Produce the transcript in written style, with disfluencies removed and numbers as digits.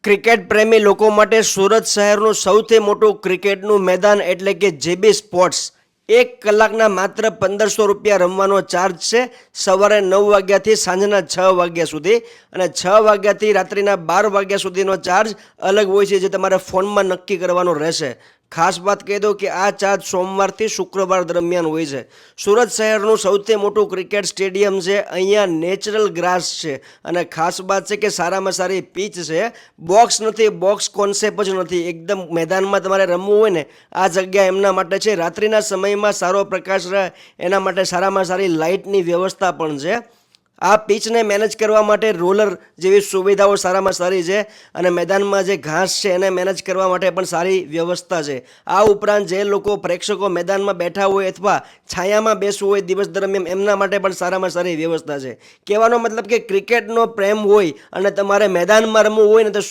Cricket પ્રેમી લોકો માટે સુરત શહેરનું સૌથી મોટું ક્રિકેટનું મેદાન એટલે કે જેબી સ્પોર્ટ્સ 1 કલાકના માત્ર 1500 રૂપિયા રમવાનો ચાર્જ છે. સવારે 9 વાગ્યાથી સાંજના 6 વાગ્યા સુધી અને 6 વાગ્યાથી રાત્રિના 12 વાગ્યા સુધીનો ચાર્જ અલગ હોય છે, જે તમારે ફોનમાં નક્કી કરવાનો રહેશે. ખાસ વાત કહી દઉં કે આ ચાર્જ સોમવારથી શુક્રવાર દરમિયાન હોય છે. સુરત શહેરનું સૌથી મોટું ક્રિકેટ સ્ટેડિયમ છે. અહીંયા નેચરલ ગ્રાસ છે અને ખાસ વાત છે કે સારામાં સારી પીચ છે. બોક્સ નથી, બોક્સ કોન્સેપ્ટ જ નથી. એકદમ મેદાનમાં તમારે રમવું હોય ને આ જગ્યા એમના માટે છે. રાત્રિના સમયમાં સારો પ્રકાશ રહે એના માટે સારામાં સારી લાઇટની વ્યવસ્થા પણ છે. આ પીચને મેનેજ કરવા માટે રોલર જેવી સુવિધાઓ સારામાં સારી છે અને મેદાનમાં જે ઘાસ છે એને મેનેજ કરવા માટે પણ સારી વ્યવસ્થા છે. આ ઉપરાંત જે લોકો પ્રેક્ષકો મેદાનમાં બેઠા હોય અથવા છાયામાં બેસવું હોય દિવસ દરમિયાન એમના માટે પણ સારામાં સારી વ્યવસ્થા છે. કહેવાનો મતલબ કે ક્રિકેટનો પ્રેમ હોય અને તમારે મેદાનમાં રમવું હોય ને તો